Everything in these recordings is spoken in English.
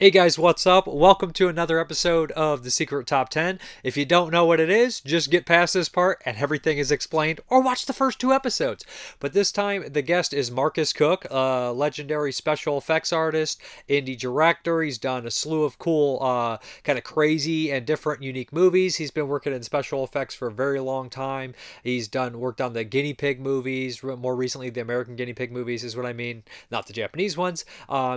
Hey guys, what's up? Welcome to another episode of the Secret Top 10. If you don't know what it is, just get past this part and everything is explained, or watch the first two episodes. But this time, the guest is Marcus Koch, a legendary special effects artist, indie director. He's done a slew of cool, kind of crazy and different, unique movies. He's been working in special effects for a very long time. He's worked on the guinea pig movies, more recently the American guinea pig movies is what I mean, not the Japanese ones.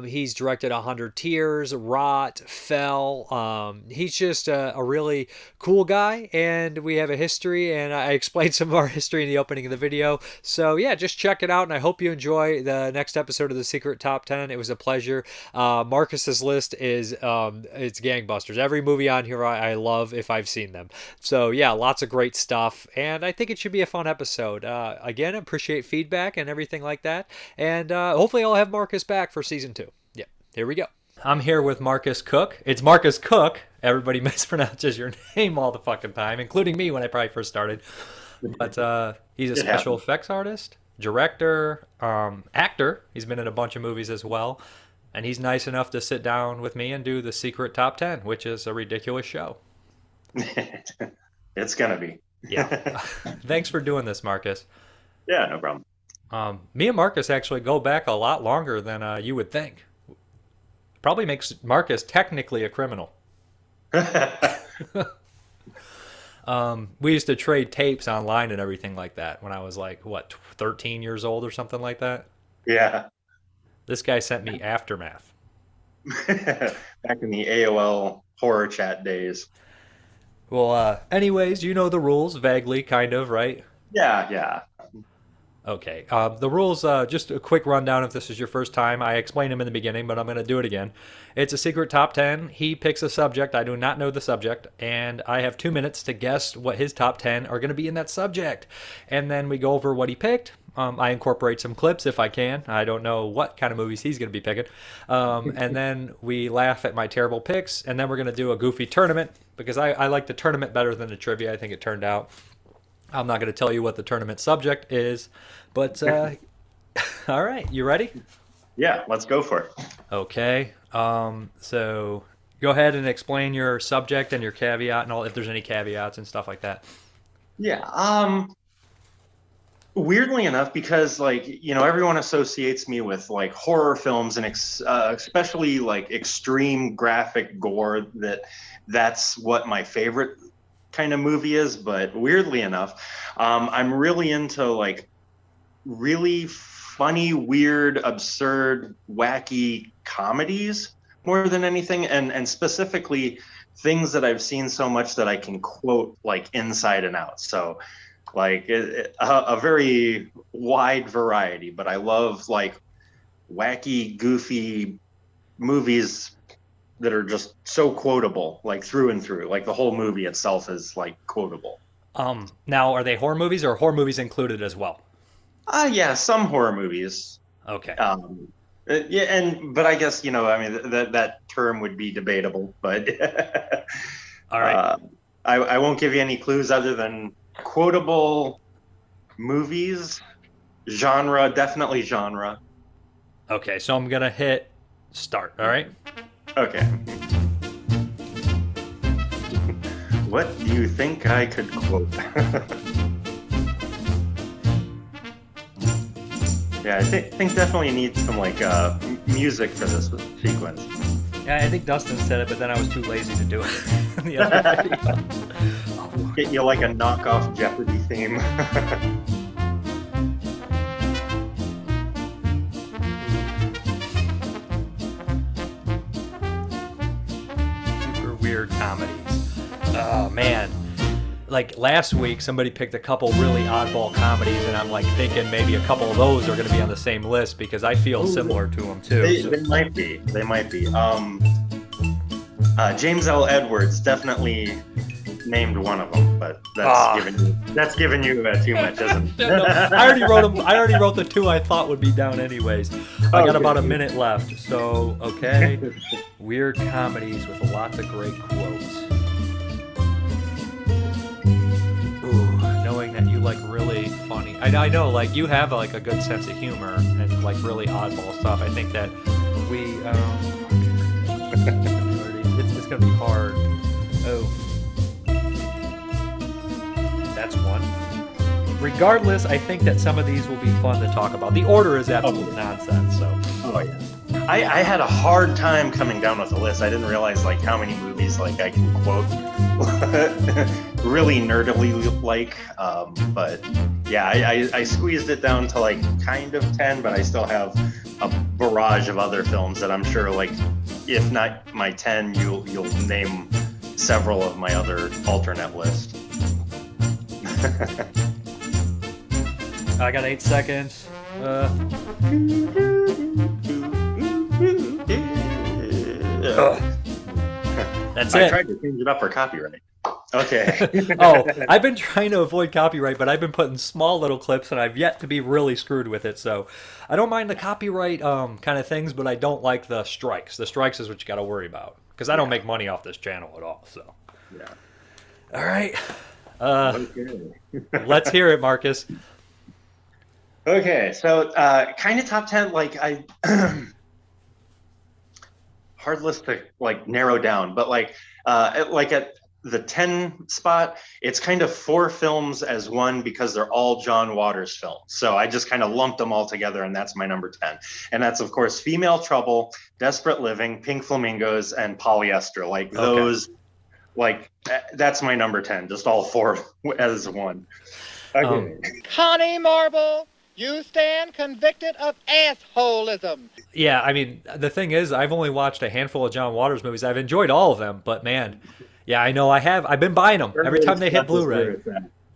He's directed 100 Tears, Rot, Fell. He's just a really cool guy, and we have a history, and I explained some of our history in the opening of the video. So yeah, just check it out, and I hope you enjoy the next episode of the Secret Top 10. It was a pleasure. Marcus's list is it's gangbusters. Every movie on here I love if I've seen them. So yeah, lots of great stuff, and I think it should be a fun episode. Again, appreciate feedback and everything like that, and hopefully I'll have Marcus back for season 2. Yeah, here we go. I'm here with Marcus Koch. It's Marcus Koch. Everybody mispronounces your name all the fucking time, including me when I probably first started. But he's a special effects artist, director, actor. He's been in a bunch of movies as well. And he's nice enough to sit down with me and do the Secret Top 10, which is a ridiculous show. It's going to be. Yeah. Thanks for doing this, Marcus. Yeah, no problem. Me and Marcus actually go back a lot longer than you would think. Probably makes Marcus technically a criminal. We used to trade tapes online and everything like that when I was like, 13 years old or something like that? Yeah. This guy sent me Aftermath. Back in the AOL horror chat days. Well, anyways, you know the rules, vaguely, kind of, right? Yeah. Okay. The rules, just a quick rundown if this is your first time. I explained them in the beginning, but I'm going to do it again. It's a secret top 10. He picks a subject. I do not know the subject. And I have 2 minutes to guess what his top 10 are going to be in that subject. And then we go over what he picked. I incorporate some clips if I can. I don't know what kind of movies he's going to be picking. And then we laugh at my terrible picks. And then we're going to do a goofy tournament because I like the tournament better than the trivia. I think it turned out. I'm not going to tell you what the tournament subject is, but all right, you ready? Yeah, let's go for it. Okay, so go ahead and explain your subject and your caveat and all, if there's any caveats and stuff like that. Yeah, weirdly enough, because everyone associates me with like horror films and especially like extreme graphic gore, that's what my favorite kind of movie is. But weirdly enough, I'm really into like really funny, weird, absurd, wacky comedies more than anything, and specifically things that I've seen so much that I can quote like inside and out. So like a very wide variety, but I love like wacky, goofy movies that are just so quotable, like through and through. Like the whole movie itself is like quotable. Now, are they horror movies or horror movies included as well? Yeah, some horror movies. Okay. Yeah, but I guess that term would be debatable. But all right, I won't give you any clues other than quotable movies, genre, definitely genre. Okay, so I'm gonna hit start. All right. Okay. What do you think I could quote? Yeah, I think definitely need some like music for this sequence. Yeah, I think Dustin said it, but then I was too lazy to do it. The other video. Get you like a knockoff Jeopardy theme. Weird comedies. Oh man, like last week somebody picked a couple really oddball comedies, and I'm like thinking maybe a couple of those are going to be on the same list because I feel similar to them too. They might be. James L. Edwards definitely named one of them, but that's giving you too much, isn't it? No, I already wrote them. I already wrote the two I thought would be down anyways. I got about a minute left, so okay. Weird comedies with lots of great quotes. Ooh, knowing that you like really funny. I know, like you have like a good sense of humor and like really oddball stuff. I think that we It's going to be hard. Oh. That's one. Regardless, I think that some of these will be fun to talk about. The order is absolute nonsense, so. Oh, yeah. I had a hard time coming down with the list. I didn't realize like how many movies like I can quote really nerdily like. But yeah, I squeezed it down to like kind of 10, but I still have a barrage of other films that I'm sure like if not my 10, you'll name several of my other alternate list. I got 8 seconds. That's it. I tried to change it up for copyright. Okay. Oh, I've been trying to avoid copyright, but I've been putting small little clips, and I've yet to be really screwed with it. So I don't mind the copyright kind of things, but I don't like the strikes. The strikes is what you got to worry about because I don't make money off this channel at all. So Yeah. All right. Let's hear it, Marcus. Okay, so kind of top 10, like I hard list to like narrow down, but like at the 10 spot, it's kind of 4 films as one because they're all John Waters films. So I just kind of lumped them all together, and that's my number 10. And that's of course Female Trouble, Desperate Living, Pink Flamingos, and Polyester. Like those, like that's my number 10. Just all 4 as one. Okay. Connie Marble, you stand convicted of assholism. Yeah, I mean, the thing is, I've only watched a handful of John Waters movies. I've enjoyed all of them, but man, yeah, I know I have. I've been buying them every time they hit Blu-ray.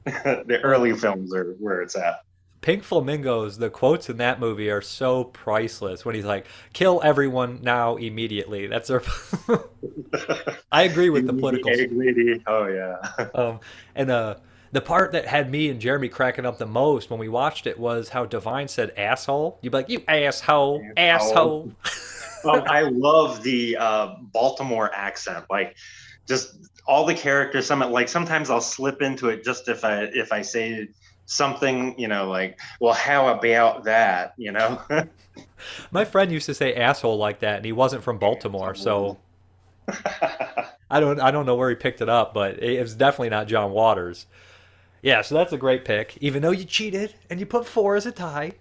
The early films are where it's at. Pink Flamingos, the quotes in that movie are so priceless when he's like, kill everyone now immediately. That's their... I agree with the political... Egg lady. Oh, yeah. And the part that had me and Jeremy cracking up the most when we watched it was how Divine said asshole. You'd be like, you asshole, asshole. I love the Baltimore accent. Like, just all the characters. Sometimes I'll slip into it just if I say something, like, well, how about that, My friend used to say asshole like that, and he wasn't from Baltimore, so I don't know where he picked it up, but it was definitely not John Waters. Yeah, so that's a great pick, even though you cheated and you put 4 as a tie.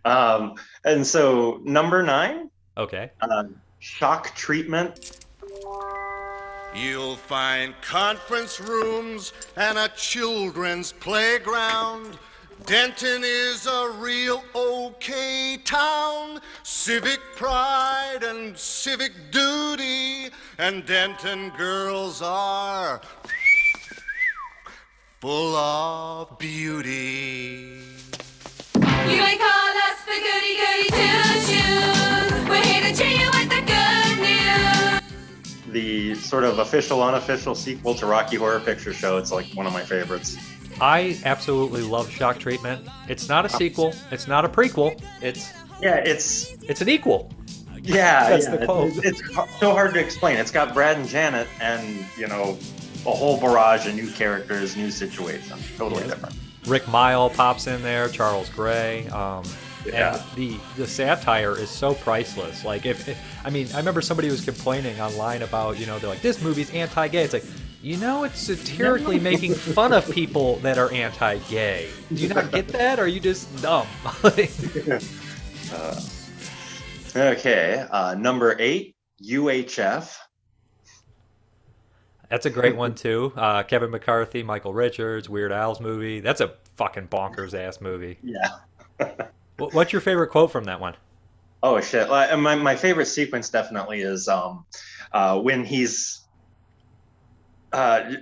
And so number 9. Okay. Shock Treatment. You'll find conference rooms and a children's playground. Denton is a real okay town. Civic pride and civic duty. And Denton girls are full of beauty. You may call us the goody goody two-shoes. We're here to cheer you with the good news. The sort of official, unofficial sequel to Rocky Horror Picture Show. It's like one of my favorites. I absolutely love Shock Treatment. It's not a sequel. It's not a prequel. It's an equal. Yeah, That's the quote. It's so hard to explain. It's got Brad and Janet and, a whole barrage of new characters, new situations. Totally different. Rick Mile pops in there, Charles Gray. And the satire is so priceless. Like I remember somebody was complaining online about, they're like, this movie's anti-gay. It's like, it's satirically making fun of people that are anti-gay. Do you not get that, or are you just dumb? Okay, number 8, UHF. That's a great one too. Kevin McCarthy, Michael Richards, Weird Al's movie. That's a fucking bonkers ass movie. Yeah. What's your favorite quote from that one? Oh shit! My favorite sequence definitely is when he's God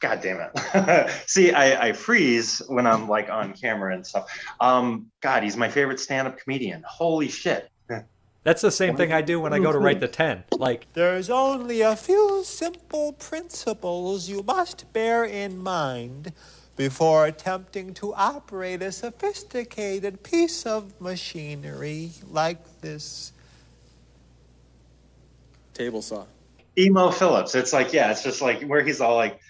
damn it. See, I freeze when I'm like on camera and stuff. God, he's my favorite stand-up comedian. Holy shit. That's the same thing I do when I go to write the 10. Like, there's only a few simple principles you must bear in mind before attempting to operate a sophisticated piece of machinery like this table saw. Emo Phillips. It's like, it's just like where he's all like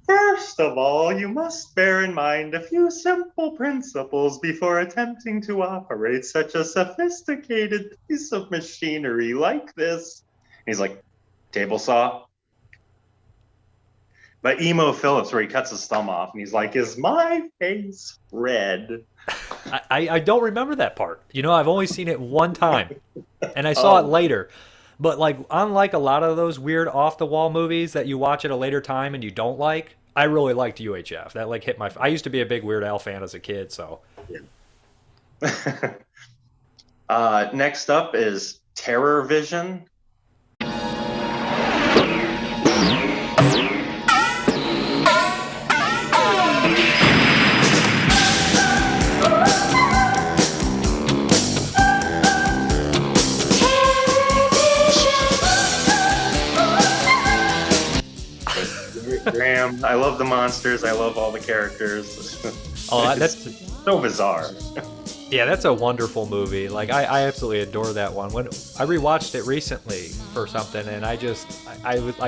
First of all, you must bear in mind a few simple principles before attempting to operate such a sophisticated piece of machinery like this. He's like, table saw? But Emo Phillips, where he cuts his thumb off, and he's like, is my face red? I don't remember that part. You know, I've only seen it one time, and I saw it later. But like, unlike a lot of those weird off-the-wall movies that you watch at a later time and you don't like, I really liked UHF. That like hit my. I used to be a big Weird Al fan as a kid, so. Yeah. Next up is Terror Vision. Graham, I love the monsters. I love all the characters. Oh, that's so bizarre. Yeah, that's a wonderful movie. Like I absolutely adore that one. When I rewatched it recently for something, and I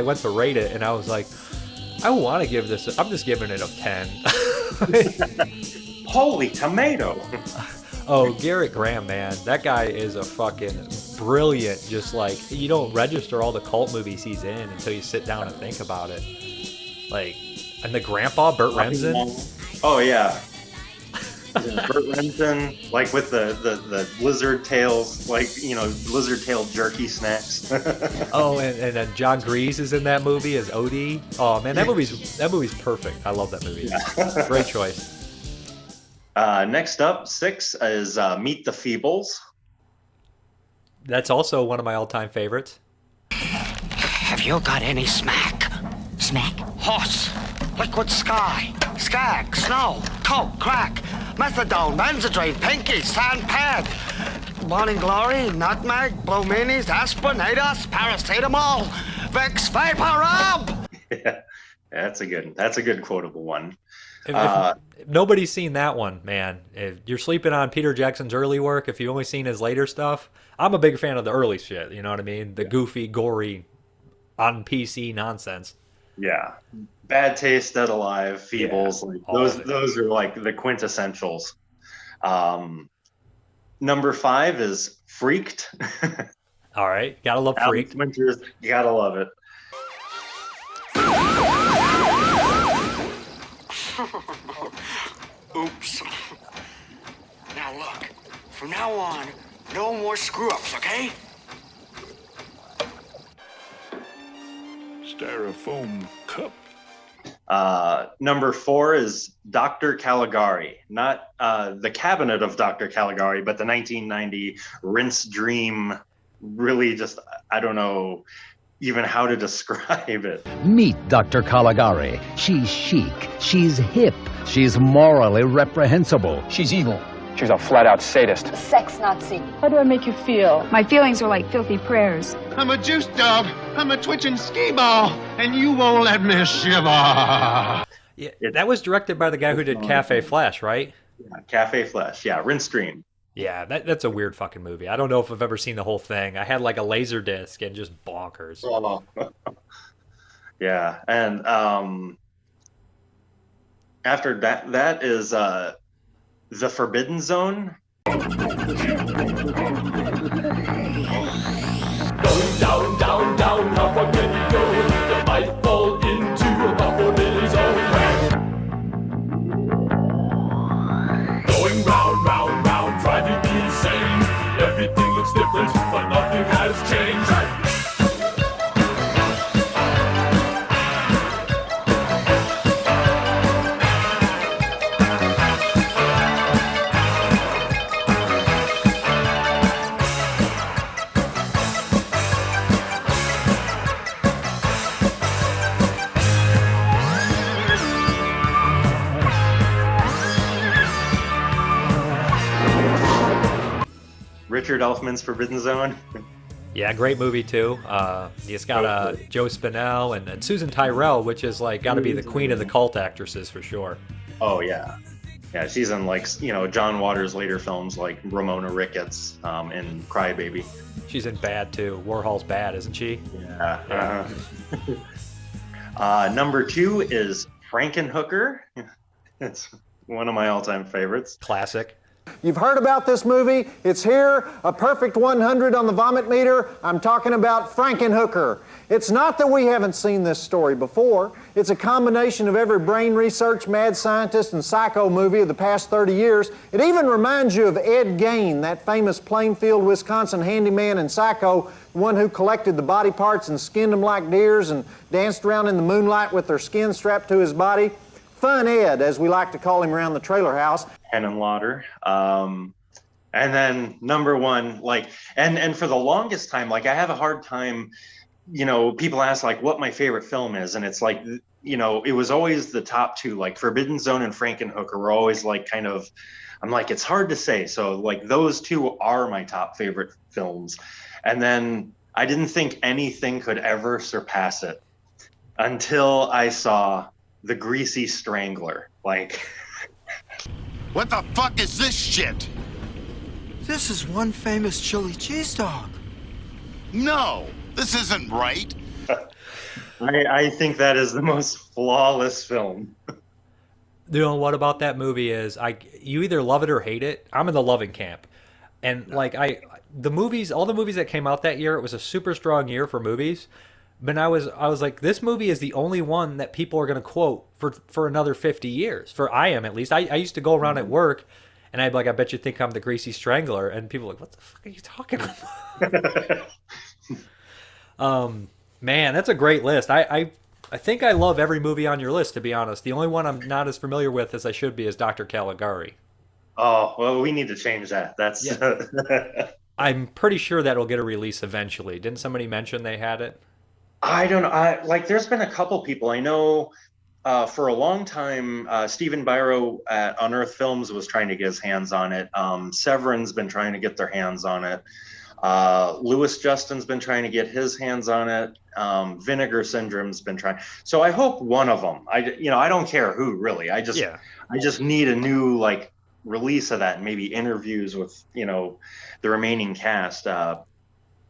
went to rate it, and I was like, I want to give this. I'm just giving it a 10. Holy tomato! Oh, Garrett Graham, man, that guy is a fucking brilliant. Just like, you don't register all the cult movies he's in until you sit down and think about it. Like, and the grandpa, Burt Remsen. Oh yeah. Burt Remsen, like with the lizard tails, like, you know, lizard tail jerky snacks. Oh, and then John Grease is in that movie as Odie. Oh man, that movie's perfect. I love that movie. Yeah. Great choice. Next up, 6 is Meet the Feebles. That's also one of my all-time favorites. Have you got any smack? Smack? Horse, liquid sky, skag, snow, coke, crack, methadone, benzodrine, pinky, sandpad, morning glory, nutmeg, blue minis, aspirin, ADOS, paracetamol, Vicks vapor rub. Yeah, that's a good quotable one. If nobody's seen that one, man. If you're sleeping on Peter Jackson's early work, if you've only seen his later stuff, I'm a big fan of the early shit. You know what I mean? The goofy, gory, on PC nonsense. Yeah, Bad Taste, Dead Alive, Feebles, Yeah, like those are like the quintessentials. Number 5 is Freaked. All right, gotta love Freaked. Winters, you gotta love it. Oops. Now look, from now on, no more screw-ups, okay? Styrofoam cup. Number 4 is Dr. Caligari. Not the cabinet of Dr. Caligari, but the 1990 Rinse Dream. Really just, I don't know even how to describe it. Meet Dr. Caligari. She's chic. She's hip. She's morally reprehensible. She's evil. She's a flat-out sadist. A sex Nazi. How do I make you feel? My feelings are like filthy prayers. I'm a juice dog. I'm a twitching skee ball, and you won't let me shiver. Yeah, that was directed by the guy who did Cafe Flash, right? Yeah, Cafe Flash. Yeah, Rinse Dream. Yeah, that's a weird fucking movie. I don't know if I've ever seen the whole thing. I had like a laser disc and just bonkers. Oh. Yeah, and after that is The Forbidden Zone. Going down, down, down, how far can you go? You might fall into the forbidden zone. Going round, round, round, trying to be sane. Everything looks different, but nothing has changed. Richard Elfman's Forbidden Zone. Yeah, great movie too. It's got Joe Spinell and Susan Tyrrell, which is like got to be the queen of the cult actresses for sure. Oh yeah, yeah. She's in like, you know, John Waters' later films like Ramona Ricketts and Cry Baby. She's in Bad too. Warhol's Bad, isn't she? Yeah. Number 2 is Frankenhooker. It's one of my all-time favorites. Classic. You've heard about this movie. It's here, a perfect 100 on the vomit meter. I'm talking about Frankenhooker. It's not that we haven't seen this story before. It's a combination of every brain research, mad scientist, and psycho movie of the past 30 years. It even reminds you of Ed Gain, that famous Plainfield, Wisconsin handyman and psycho, one who collected the body parts and skinned them like deers and danced around in the moonlight with their skin strapped to his body. Fun Ed, as we like to call him around the trailer house. Henenlotter. And then number one, like, and for the longest time, like, I have a hard time, you know, people ask like what my favorite film is, and it's like, you know, it was always the top two, like Forbidden Zone and Frankenhooker were always like kind of, I'm like, it's hard to say. So like those two are my top favorite films. And then I didn't think anything could ever surpass it until I saw The Greasy Strangler. Like, What the fuck is this shit? This is one famous chili cheese dog. No, this isn't right. I think that is the most flawless film. You know what about that movie is you either love it or hate it. I'm in the loving camp. And like all the movies that came out that year, it was a super strong year for movies. But I was like, this movie is the only one that people are going to quote for another 50 years. I am, at least. I used to go around at work and I'd be like, I bet you think I'm the Greasy Strangler. And people are like, what the fuck are you talking about? Man, that's a great list. I think I love every movie on your list, to be honest. The only one I'm not as familiar with as I should be is Dr. Caligari. Oh, well, we need to change that. That's. Yeah. I'm pretty sure that'll get a release eventually. Didn't somebody mention they had it? I don't know. There's been a couple people I know. For a long time, Stephen Biro at Unearthed Films was trying to get his hands on it. Severin's been trying to get their hands on it. Lewis Justin's been trying to get his hands on it. Vinegar Syndrome's been trying. So I hope one of them. I don't care who really. I just need a new like release of that, and maybe interviews with the remaining cast. I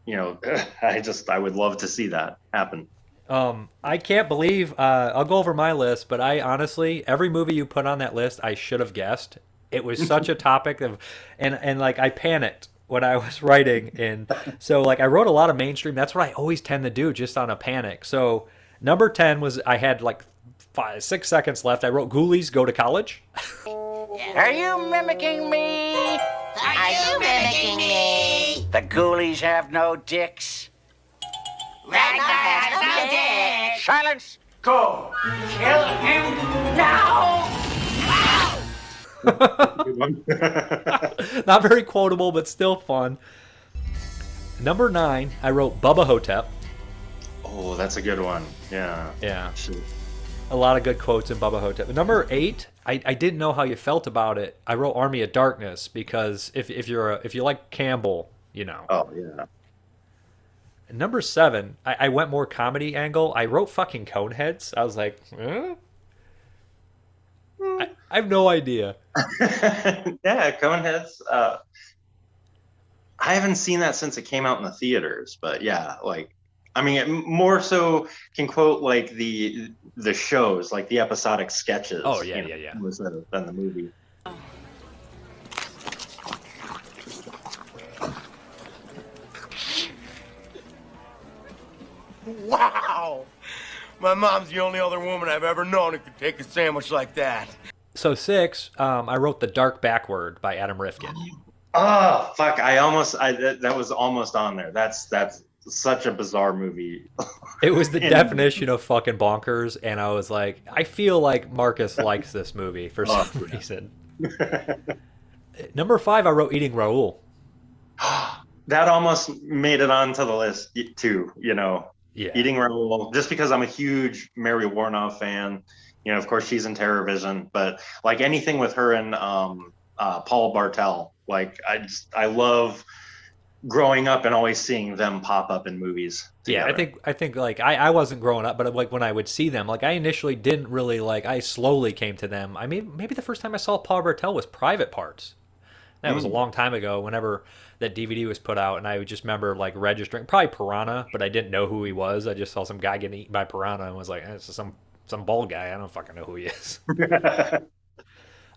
would love to see that happen. I can't believe I'll go over my list, but I honestly, every movie you put on that list, I should have guessed. It was such a topic of, and like I panicked when I was writing, and so like I wrote a lot of mainstream. That's what I always tend to do, just on a panic. So number 10 was, I had like 6 seconds left. I wrote Ghoulies Go to College. Are you mimicking me? Are you mimicking me? The ghoulies have no dicks. Ragnar has no dick. Silence! Go! Kill him now! Not very quotable, but still fun. Number 9, I wrote Bubba Hotep. Oh, that's a good one. Yeah. Yeah. A lot of good quotes in Bubba Hotep. Number 8, I didn't know how you felt about it. I wrote Army of Darkness because if you like Campbell, Oh yeah. Number 7, I went more comedy angle. I wrote fucking Coneheads. I was like, huh? I have no idea. Yeah, Coneheads. I haven't seen that since it came out in the theaters, but yeah, it more so can quote like the shows, like the episodic sketches. Oh yeah. Than the movie. Wow! My mom's the only other woman I've ever known who could take a sandwich like that. So 6, I wrote The Dark Backward by Adam Rifkin. Oh fuck! That was almost on there. That's such a bizarre movie. It was the definition of fucking bonkers, and I was like, I feel like Marcus likes this movie for some reason. Number 5, I wrote Eating Raoul. That almost made it onto the list too. Yeah. Eating Raoul, just because I'm a huge Mary Warnow fan. Of course she's in Terror Vision, but like anything with her and Paul Bartel, like I love growing up and always seeing them pop up in movies together. Yeah, I think like I wasn't growing up, but like when I would see them, like I initially didn't really like. I slowly came to them. I mean, maybe the first time I saw Paul Bartel was Private Parts. That was a long time ago. Whenever that DVD was put out, and I would just remember like registering probably Piranha, but I didn't know who he was. I just saw some guy getting eaten by piranha and was like, it's just some some bald guy. I don't fucking know who he is.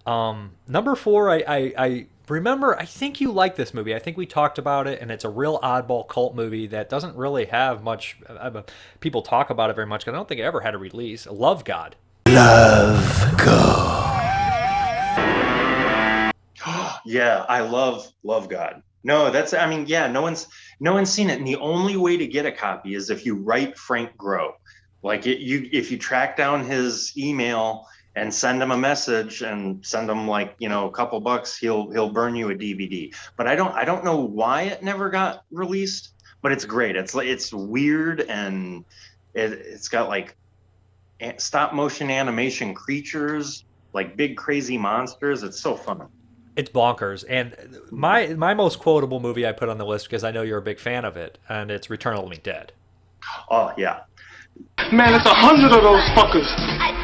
Number 4, I remember, I think you like this movie. I think we talked about it, and it's a real oddball cult movie that doesn't really have much people talk about it very much, because I don't think it ever had a release. Love God. Love God. Yeah, I love God. No, that's, I mean, yeah, no one's seen it. And the only way to get a copy is if you write Frank Grow. Like if you track down his email and send him a message and send him like, you know, a couple bucks, he'll burn you a DVD. But I don't know why it never got released, but it's great. It's weird, and it's got like stop motion animation creatures, like big crazy monsters. It's so fun. It's bonkers. And my most quotable movie I put on the list, because I know you're a big fan of it, and it's Return of the Living Dead. Oh yeah. Man, it's 100 of those fuckers.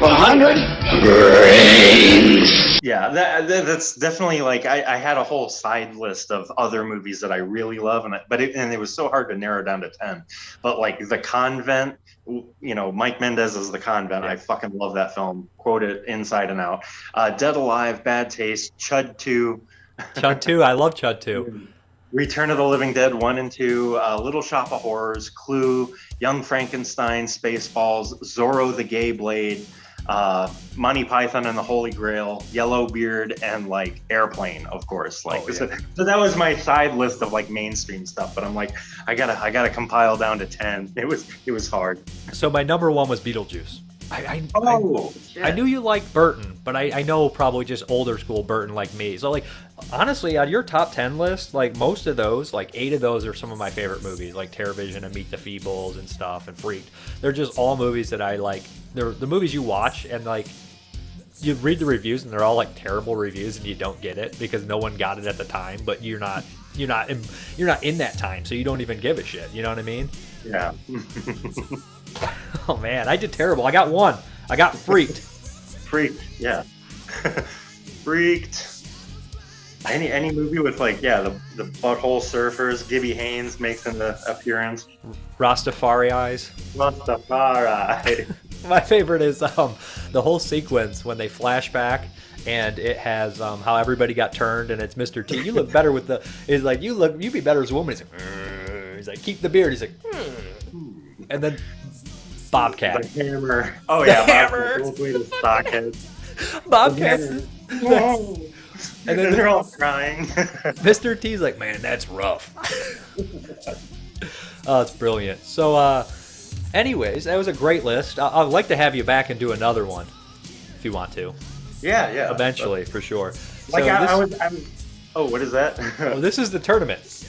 100 brains. Yeah, that's definitely like I had a whole side list of other movies that I really love, and it was so hard to narrow down to 10. But like The Convent, you know, Mike Mendez is The Convent. Yeah. I fucking love that film. Quote it inside and out. Dead Alive, Bad Taste, Chud 2. Chud 2, I love Chud 2. Return of the Living Dead 1 and 2, Little Shop of Horrors, Clue, Young Frankenstein, Spaceballs, Zorro the Gay Blade, Monty Python and the Holy Grail, Yellowbeard, and like Airplane, of course. Like, so that was my side list of like mainstream stuff. But I'm like, I gotta compile down to 10. It was hard. So my number 1 was Beetlejuice. I knew you liked Burton, but I know probably just older school Burton like me. So like, honestly, on your top 10 list, like most of those, like 8 of those are some of my favorite movies, like Terrorvision and Meet the Feebles and stuff and Freaked. They're just all movies that I like. They're the movies you watch, and like you read the reviews and they're all like terrible reviews, and you don't get it because no one got it at the time, but you're not in that time, so you don't even give a shit. You know what I mean? Yeah. Oh man, I did terrible. I got 1. I got Freaked. Freaked, yeah. Freaked. Any movie with like, yeah, the Butthole Surfers, Gibby Haynes makes an appearance. Rastafari Eyes. Rastafari. My favorite is the whole sequence when they flash back, and it has how everybody got turned, and it's Mr. T. You look better with the. It's like you'd be better as a woman. He's like keep the beard. He's like, and then Bobcat. The hammer. Oh yeah, hammer. Bobcat. And then they're all crying. Mr. T's like, man, that's rough. Oh, it's brilliant. So, anyways, that was a great list. I'd like to have you back and do another one, if you want to. Yeah. Eventually, for sure. Like so I was. Oh, what is that? Oh, this is the tournament.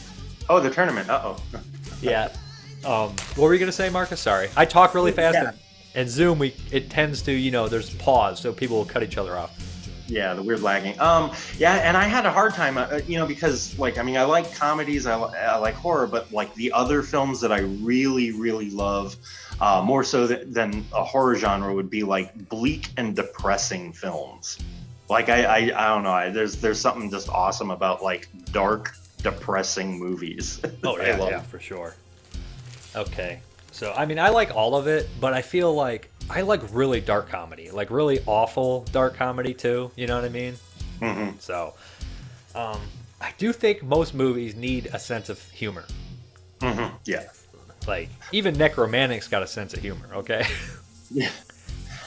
Oh, the tournament. Uh-oh. Yeah. What were you gonna say, Marcus? Sorry, I talk really fast, Yeah. and Zoom it tends to there's pause, so people will cut each other off. Yeah, the weird lagging. Yeah, and I had a hard time, because like, I mean, I like comedies, I like horror, but like the other films that I really, really love, more so than a horror genre, would be like bleak and depressing films. Like I don't know, there's something just awesome about like dark, depressing movies. Oh yeah, for sure. Okay, so I mean, I like all of it, but I feel like I like really dark comedy, like really awful dark comedy too. You know what I mean? Mm-hmm. So, I do think most movies need a sense of humor. Mm-hmm. Yeah. Like even Necromantic's got a sense of humor. Okay. Yeah.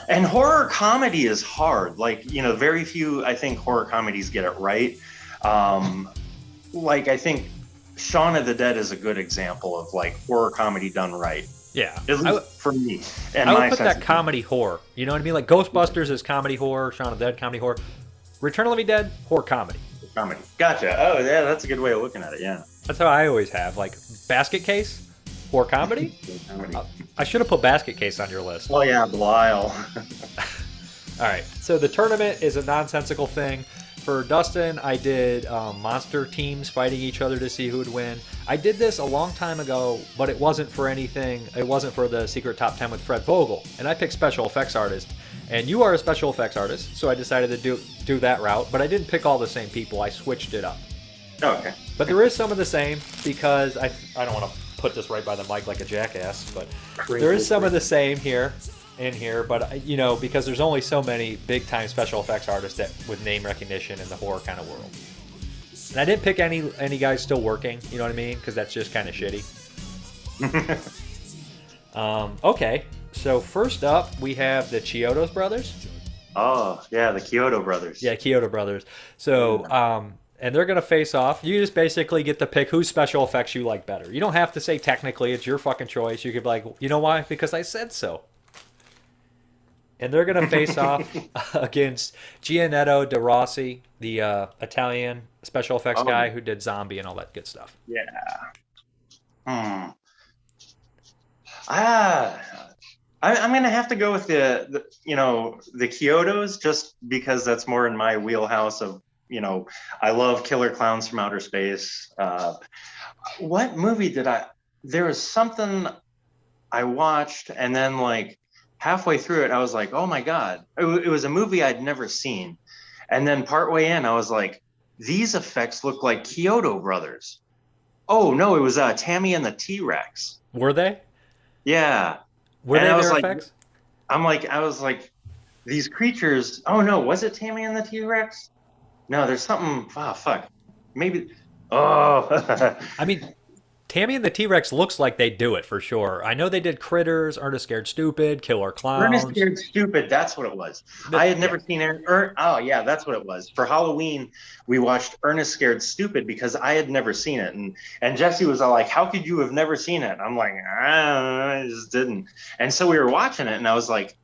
And horror comedy is hard. Like, very few, I think, horror comedies get it right. Like, I think Shaun of the Dead is a good example of like horror comedy done right. Yeah, at least for me. And I would put that comedy horror. You know what I mean? Like Ghostbusters is comedy horror, Shaun of the Dead comedy horror, Return of the Living Dead horror comedy. Comedy. Gotcha. Oh yeah, that's a good way of looking at it. Yeah. That's how I always have. Like Basket Case horror comedy. I should have put Basket Case on your list. Oh yeah, Belial. All right. So the tournament is a nonsensical thing. For Dustin, I did monster teams fighting each other to see who would win. I did this a long time ago, but it wasn't for anything. It wasn't for the secret top 10 with Fred Vogel. And I picked special effects artist. And you are a special effects artist, so I decided to do that route. But I didn't pick all the same people. I switched it up. Oh, okay. But there is some of the same because I don't want to put this right by the mic like a jackass, but there is some of the same here. in here, but you know, because there's only so many big time special effects artists that with name recognition in the horror kind of world. And I didn't pick any guys still working, you know what I mean? Because that's just kind of shitty. Okay, so first up we have the Chiodos brothers. Oh yeah, the Kyoto brothers. Yeah, Kyoto brothers. So and they're gonna face off. You just basically get to pick whose special effects you like better. You don't have to say technically, it's your fucking choice. You could be like, you know why? Because I said so. And they're gonna face off against Gianetto De Rossi, the Italian special effects guy who did Zombie and all that good stuff. Yeah. I'm gonna have to go with the Kyotos, just because that's more in my wheelhouse of, you know, I love Killer Clowns from Outer Space. What movie did there was something I watched, and then like halfway through it I was like, oh my god, it was a movie I'd never seen, and then partway in I was like, these effects look like Kyoto brothers. Oh no, it was Tammy and the T-Rex. Were they? Yeah. Were they their like, effects? I was like, these creatures. Oh no, was it Tammy and the T-Rex? No, there's something. Oh fuck, maybe. Oh. I mean, Tammy and the T-Rex looks like they do it for sure. I know they did Critters, Ernest Scared Stupid, Killer Clowns. Ernest Scared Stupid, that's what it was. I had never seen oh yeah, that's what it was. For Halloween, we watched Ernest Scared Stupid because I had never seen it, and Jesse was all like, "How could you have never seen it?" I'm like, I just didn't. And so we were watching it, and I was like,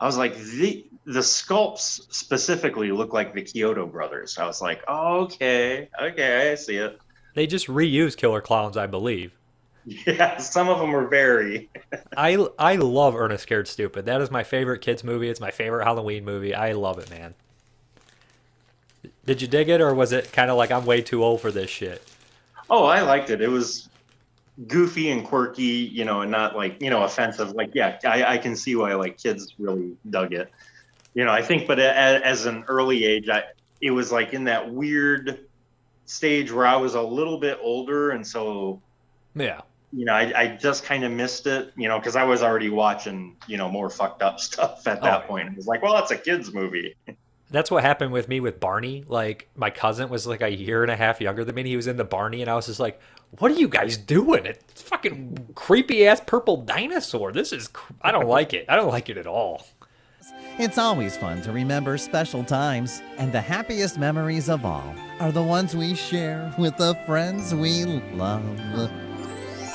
the sculpts specifically look like the Kyoto brothers. I was like, oh, okay, I see it. They just reuse Killer Clowns, I believe. Yeah, some of them were very. I love Ernest Scared Stupid. That is my favorite kids movie. It's my favorite Halloween movie. I love it, man. Did you dig it, or was it kind of like I'm way too old for this shit? Oh, I liked it. It was goofy and quirky, you know, and not like, you know, offensive. Like, yeah, I can see why like kids really dug it. You know, I think, but as an early age, it was like in that weird stage where I was a little bit older, and so yeah, you know, I just kind of missed it, you know, because I was already watching, you know, more fucked up stuff at that point. It was like, well, it's a kids movie. That's what happened with me with Barney. Like, my cousin was like a year and a half younger than me. He was into Barney, and I was just like, what are you guys doing? It's fucking creepy ass purple dinosaur. I don't like it. I don't like it at all. It's always fun to remember special times, and the happiest memories of all are the ones we share with the friends we love.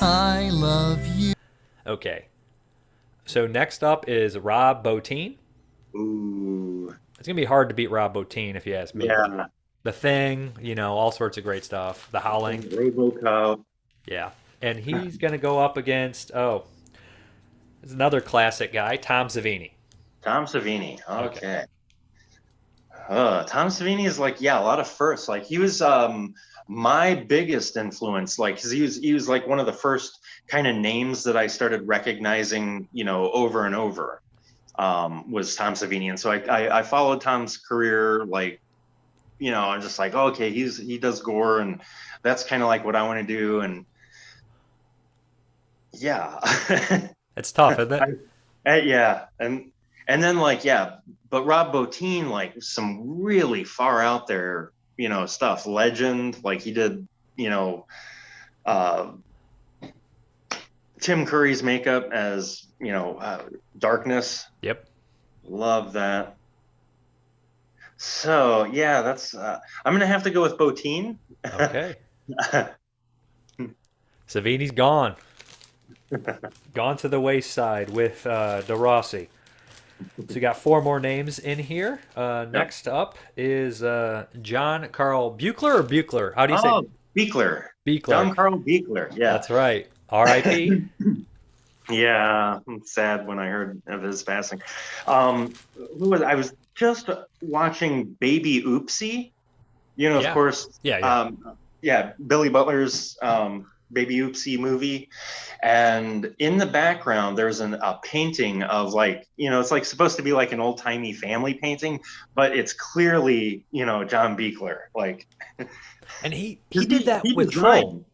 I love you. Okay. So next up is Rob Bottin. Ooh. It's going to be hard to beat Rob Bottin if you ask me. Yeah. The Thing, you know, all sorts of great stuff. The Howling. RoboCop. Yeah. And he's going to go up against, there's another classic guy, Tom Savini. Tom Savini. Okay. Tom Savini is like, yeah, a lot of firsts. Like, he was my biggest influence. Like, 'cause he was like one of the first kind of names that I started recognizing, you know, over and over. Was Tom Savini. And so I followed Tom's career, like, you know, I'm just like, oh, okay, he does gore, and that's kind of like what I want to do. And yeah. It's tough, isn't it? Yeah. And then like, yeah, but Rob Bottin, like some really far out there, you know, stuff. Legend, like he did, you know, Tim Curry's makeup as, you know, Darkness. Yep. Love that. So yeah, that's I'm gonna have to go with Bottin. Okay. Savini's gone. Gone to the wayside with De Rossi. So you got 4 more names in here. Next up is John Carl Buechler or Buechler? How do you say? Oh, Buechler. John Carl Buechler. Yeah, that's right. R.I.P. Yeah, I'm sad when I heard of his passing. I was just watching Baby Oopsie. You know, of course. Yeah. Billy Butler's Baby Oopsie movie, and in the background there's a painting of, like, you know, it's like supposed to be like an old timey family painting, but it's clearly, you know, John Buechler, like. And he did that with Troll.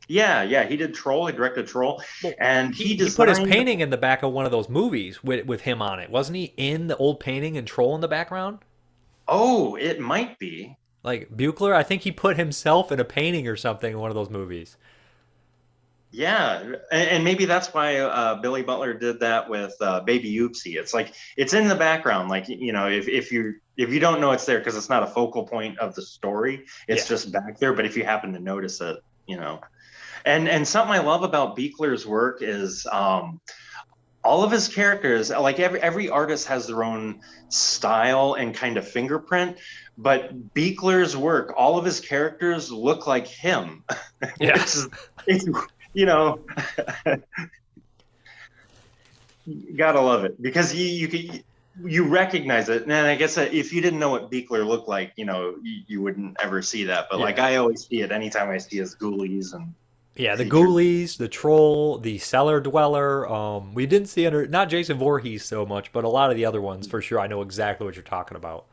Yeah, he did Troll. He directed Troll, and He put his painting in the back of one of those movies with him on it. Wasn't he in the old painting and Troll in the background? Oh, it might be. Like Buchler, I think he put himself in a painting or something in one of those movies. Yeah, and maybe that's why Billy Butler did that with Baby Oopsie. It's like it's in the background, like if you don't know it's there because it's not a focal point of the story, it's just back there. But if you happen to notice it. And something I love about Buechler's work is all of his characters, like every artist has their own style and kind of fingerprint, but Buechler's work, all of his characters look like him. Yeah. it's you gotta love it because you recognize it. And I guess that if you didn't know what Buechler looked like, you wouldn't ever see that. But like I always see it anytime I see his ghoulies and yeah, the ghoulies, the troll, the cellar dweller. We didn't see not Jason Voorhees so much, but a lot of the other ones for sure. I know exactly what you're talking about.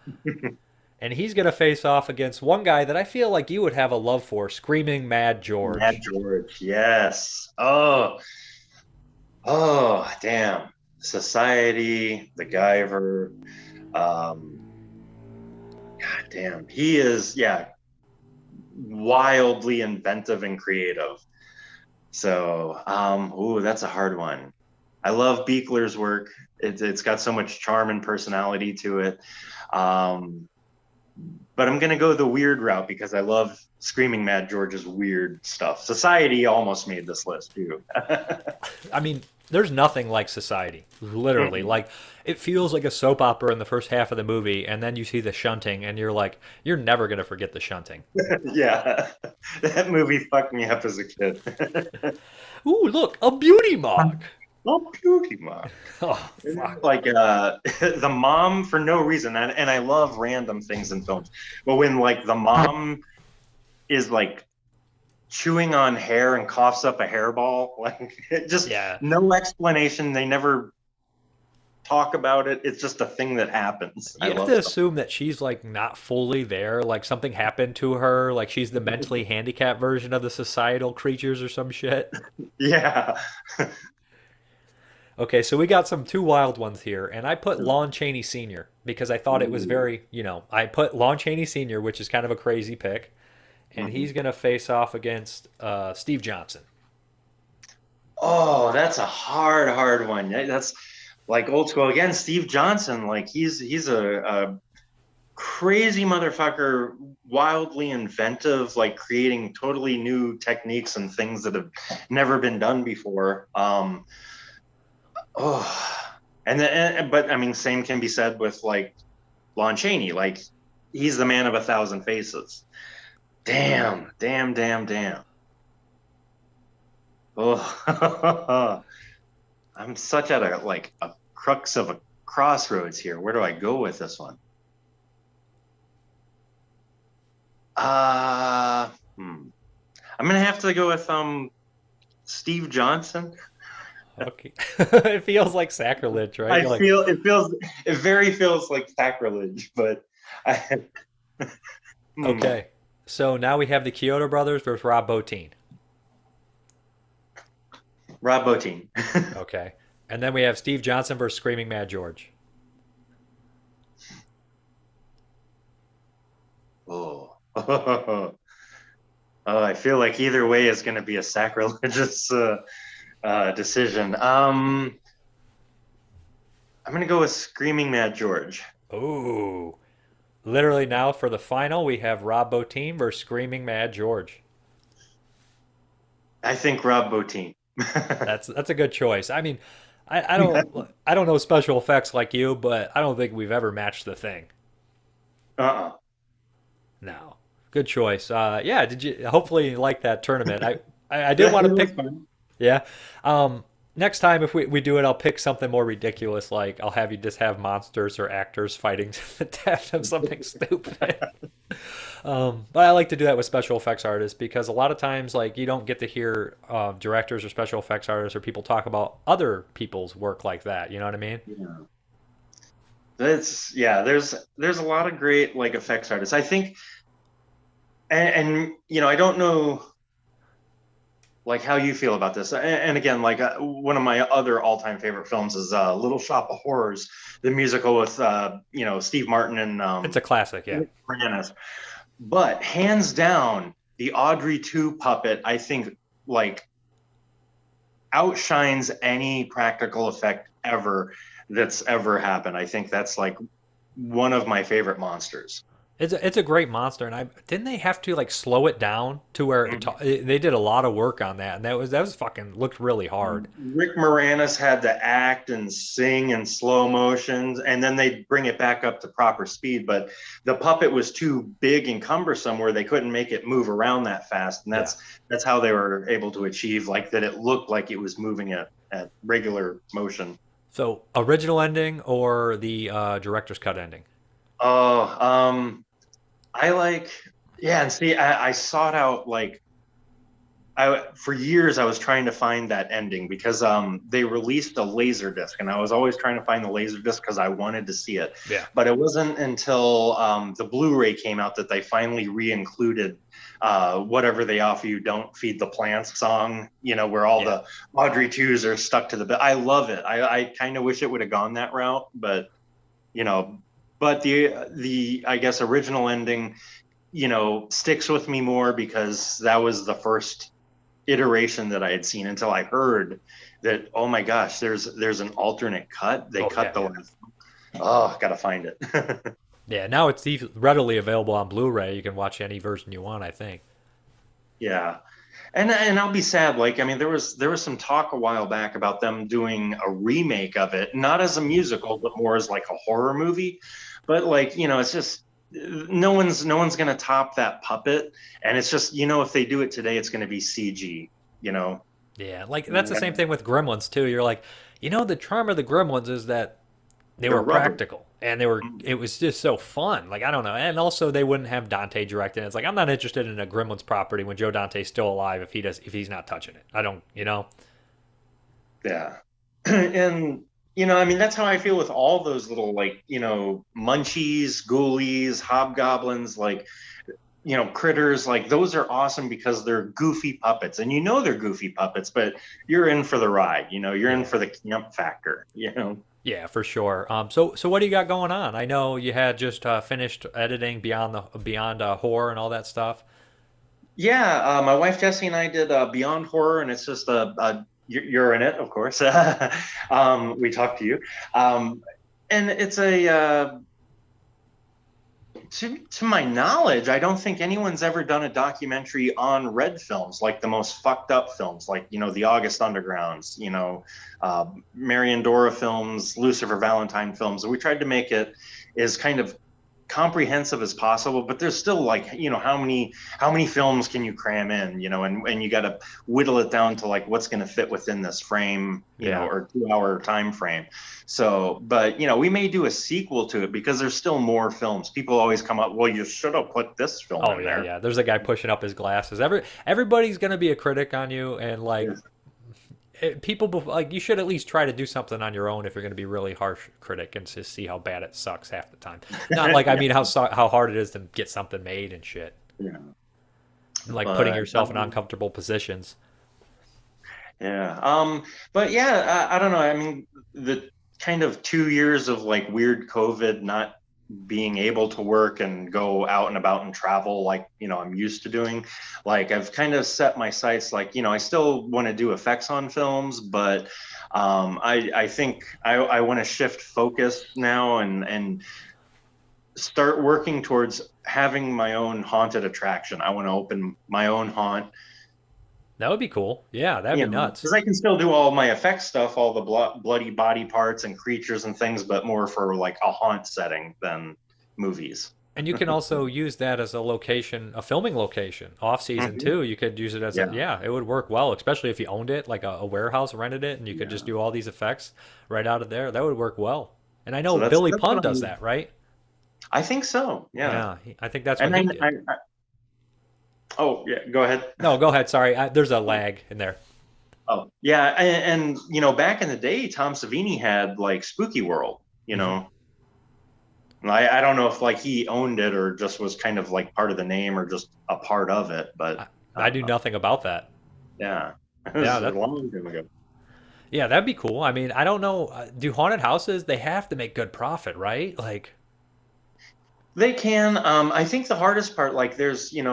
And he's gonna face off against one guy that I feel like you would have a love for, Screaming Mad George. Mad George, yes. Oh, damn. Society, the Guyver. God damn. He is, wildly inventive and creative. So, that's a hard one. I love Buechler's work. It's got so much charm and personality to it. But I'm going to go the weird route because I love Screaming Mad George's weird stuff. Society almost made this list too. I mean, there's nothing like Society, literally. Like, it feels like a soap opera in the first half of the movie, and then you see the shunting, and you're like, you're never going to forget the shunting. Yeah, that movie fucked me up as a kid. Ooh, look, a beauty mark. Oh, beauty mark. Oh, fuck. Like the mom for no reason, and I love random things in films, but when like the mom is like chewing on hair and coughs up a hairball, like just no explanation. They never talk about it. It's just a thing that happens. You have to assume that she's like not fully there, like something happened to her, like she's the mentally handicapped version of the societal creatures or some shit. Yeah. Okay, so we got some two wild ones here, and I put Lon Chaney Sr. because I thought it was very, I put Lon Chaney Sr., which is kind of a crazy pick, and he's going to face off against Steve Johnson. Oh, that's a hard one. That's like old school. Again, Steve Johnson, like he's a crazy motherfucker, wildly inventive, like creating totally new techniques and things that have never been done before. But I mean, same can be said with like Lon Chaney. Like he's the man of 1,000 faces. Damn. Oh, I'm such at a crux of a crossroads here. Where do I go with this one? I'm gonna have to go with Steve Johnson. Okay. It feels like sacrilege, right? It very feels like sacrilege, but Okay. So now we have the Kyoto brothers versus Rob Bottin. Rob Bottin. Okay. And then we have Steve Johnson versus Screaming Mad George. Oh, I feel like either way is going to be a sacrilegious decision. I'm going to go with Screaming Mad George. Ooh. Literally now for the final, we have Rob Bottin versus Screaming Mad George. I think Rob Bottin. That's a good choice. I mean, I don't know special effects like you, but I don't think we've ever matched The Thing. No. Good choice. Yeah, hopefully you like that tournament. I did want to pick fun. Yeah. Next time if we do it, I'll pick something more ridiculous, like I'll have you just have monsters or actors fighting to the death of something stupid. But I like to do that with special effects artists because a lot of times like you don't get to hear directors or special effects artists or people talk about other people's work like that. You know what I mean? Yeah. There's a lot of great like effects artists. I think, and I don't know like how you feel about this. And again, like one of my other all-time favorite films is Little Shop of Horrors, the musical with Steve Martin and It's a classic, yeah. Moranis. But hands down, the Audrey 2 puppet, I think, like outshines any practical effect ever that's ever happened. I think that's like one of my favorite monsters. It's a great monster, and didn't they have to like slow it down to where they did a lot of work on that, and that was fucking looked really hard. Rick Moranis had to act and sing in slow motions, and then they bring it back up to proper speed. But the puppet was too big and cumbersome where they couldn't make it move around that fast, and that's how they were able to achieve like that. It looked like it was moving at regular motion. So original ending or the director's cut ending? Oh, I like, yeah, and see, I sought out like, for years I was trying to find that ending because they released a laser disc, and I was always trying to find the laser disc because I wanted to see it. Yeah. But it wasn't until the Blu-ray came out that they finally re-included whatever they offer you, Don't Feed the Plants song, where all the Audrey 2s are stuck to the bed. I love it. I kind of wish it would have gone that route, but but the I guess original ending, sticks with me more because that was the first iteration that I had seen until I heard that, oh my gosh, there's an alternate cut. They cut the last. Oh, gotta find it. Yeah, now it's readily available on Blu-ray. You can watch any version you want, I think. Yeah. And I'll be sad. Like, I mean, there was some talk a while back about them doing a remake of it, not as a musical, but more as like a horror movie. But like, it's just no one's gonna top that puppet. And it's just, if they do it today, it's gonna be CG, Yeah, like that's the same thing with Gremlins too. You're like, the charm of the Gremlins is that they were practical and it was just so fun. Like, I don't know. And also they wouldn't have Dante directing. It's like, I'm not interested in a Gremlins property when Joe Dante's still alive if he's not touching it. I don't, Yeah. And I mean, that's how I feel with all those little like, munchies, ghoulies, hobgoblins, like, critters. Like, those are awesome because they're goofy puppets, and they're goofy puppets, but you're in for the ride. You're in for the camp factor. Yeah, for sure. So what do you got going on? I know you had just finished editing Beyond Horror and all that stuff. Yeah, my wife Jessie and I did Beyond Horror, and it's just you're in it, of course. We talked to you, and it's a. To my knowledge, I don't think anyone's ever done a documentary on red films, like the most fucked up films, like, the August Undergrounds, Marion Dora films, Lucifer Valentine films. We tried to make it as kind of comprehensive as possible, but there's still like, how many films can you cram in, and you got to whittle it down to like what's going to fit within this frame, or 2-hour time frame. So, but we may do a sequel to it because there's still more films. People always come up, well, you should have put this film in there. Yeah. There's a guy pushing up his glasses. Everybody's going to be a critic on you, and like people like, you should at least try to do something on your own if you're going to be really harsh critic and just see how bad it sucks half the time. Not like, I mean, how hard it is to get something made and shit. Yeah. Like putting yourself in uncomfortable positions. Yeah. But yeah, I don't know. I mean, the kind of 2 years of like weird COVID, not being able to work and go out and about and travel like I'm used to doing, like I've kind of set my sights like I still want to do effects on films, but I think I want to shift focus now and start working towards having my own haunted attraction. I want to open my own haunt. That would be cool. Yeah, that'd be nuts. Because I can still do all my effects stuff, all the bloody body parts and creatures and things, but more for like a haunt setting than movies. And you can also use that as a location, a filming location, off season too. You could use it as it would work well, especially if you owned it, like a warehouse, rented it, and you could just do all these effects right out of there. That would work well. And I know Billy Pun does that, right? I think so. Yeah. I think that's what he did. Oh, yeah, go ahead. No, go ahead. Sorry. There's a lag in there. Oh, yeah. And back in the day, Tom Savini had like Spooky World, I don't know if like he owned it or just was kind of like part of the name or just a part of it, but I do nothing about that. Yeah. This Yeah, is a long time ago. yeah, that'd be cool. I mean, I don't know. Do haunted houses? They have to make good profit, right? Like, They can. I think the hardest part, like, there's, and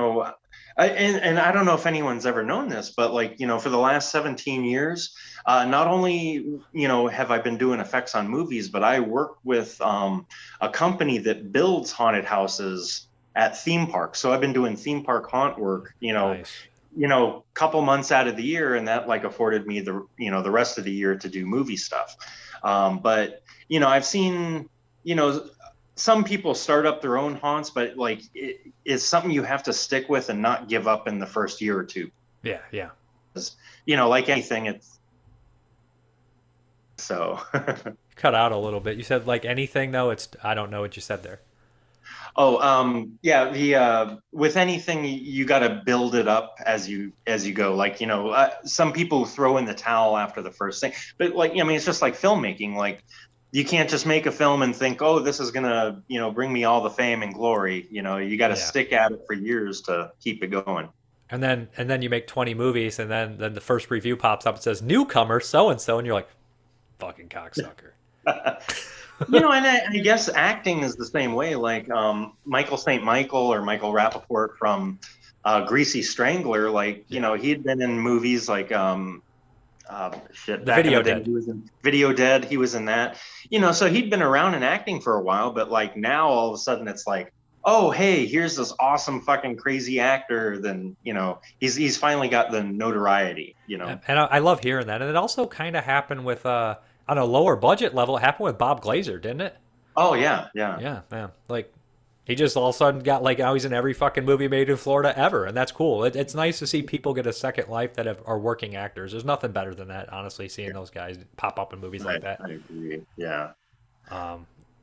I don't know if anyone's ever known this, but like, for the last 17 years, not only, have I been doing effects on movies, but I work with a company that builds haunted houses at theme parks. So I've been doing theme park haunt work, nice. Couple months out of the year, and that like afforded me the rest of the year to do movie stuff. But I've seen, some people start up their own haunts, but like it's something you have to stick with and not give up in the first year or two. Yeah, yeah. Like anything, it's so. Cut out a little bit. You said like anything though. I don't know what you said there. Oh, yeah. The with anything, you got to build it up as you go. Like some people throw in the towel after the first thing, but like it's just like filmmaking. Like you can't just make a film and think, oh, this is gonna bring me all the fame and glory. You got to stick at it for years to keep it going. And then you make 20 movies, and then the first review pops up and says newcomer so and so, and you're like, fucking cocksucker. And I guess acting is the same way. Like Michael St. Michael or Michael Rappaport from Greasy Strangler. Like he had been in movies like The Video Dead. He was in Video Dead. He was in that. So he'd been around in acting for a while, but like now all of a sudden it's like, oh hey, here's this awesome fucking crazy actor. Then he's finally got the notoriety. And I love hearing that. And it also kind of happened with on a lower budget level. It happened with Bob Glazer, didn't it? Oh yeah. Yeah. Like he just all of a sudden got like now he's in every fucking movie made in Florida ever, and that's cool. It's nice to see people get a second life that are working actors. There's nothing better than that, honestly. Seeing those guys pop up in movies like that. I agree. Yeah.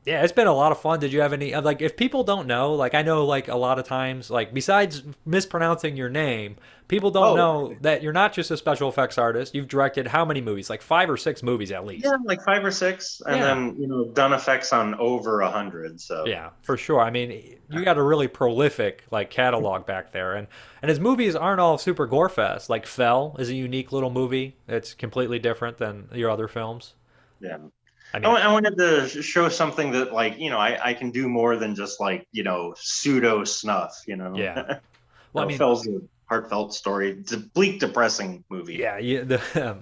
Yeah, it's been a lot of fun. Did you have any like if people don't know, like I know like a lot of times like besides mispronouncing your name, people don't know that you're not just a special effects artist. You've directed how many movies? Like 5 or 6 movies at least. Yeah, like 5 or 6, and then done effects on over 100. So yeah, for sure. I mean, you got a really prolific like catalog back there, and his movies aren't all super gore fest. Like Fell is a unique little movie. It's completely different than your other films. Yeah. I wanted to show something that like I can do more than just like pseudo snuff. Yeah. Well, Fell's a heartfelt story. It's a bleak, depressing movie. Yeah,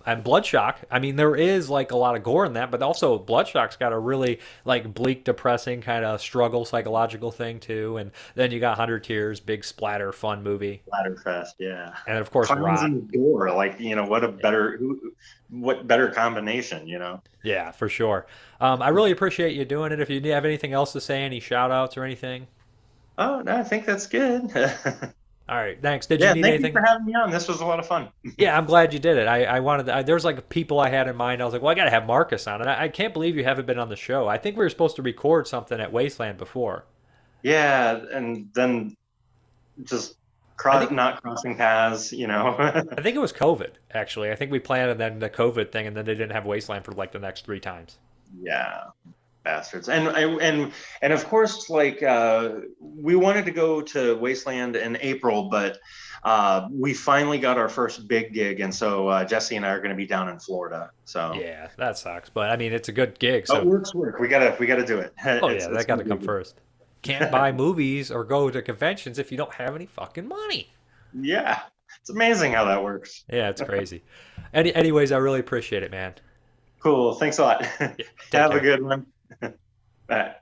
and Bloodshot. I mean, there is like a lot of gore in that, but also Bloodshot's got a really like bleak, depressing kind of struggle, psychological thing too. And then you got 100 Tears, big splatter, fun movie. Splatterfest, yeah. And of course, Clowns and gore. Like what better combination? Yeah, for sure. I really appreciate you doing it. If you have anything else to say, any shout outs or anything? Oh no, I think that's good. All right, thanks. Did you need anything? Thank you for having me on. This was a lot of fun. Yeah, I'm glad you did it. I wanted there's like people I had in mind. I was like, well, I got to have Marcus on. And I can't believe you haven't been on the show. I think we were supposed to record something at Wasteland before. Yeah, and then just not crossing paths, I think it was COVID, actually. I think we planned and then the COVID thing, and then they didn't have Wasteland for like the next 3 times. Yeah. Bastards. And of course, like we wanted to go to Wasteland in April, but we finally got our first big gig, and so Jesse and I are going to be down in Florida. So yeah, that sucks, but I mean it's a good gig. So work's work. We gotta do it. Oh yeah, that got to come first. Can't buy movies or go to conventions if you don't have any fucking money. Yeah, it's amazing how that works. Yeah, it's crazy. Anyways, I really appreciate it, man. Cool. Thanks a lot. Yeah, have a good one. Bye.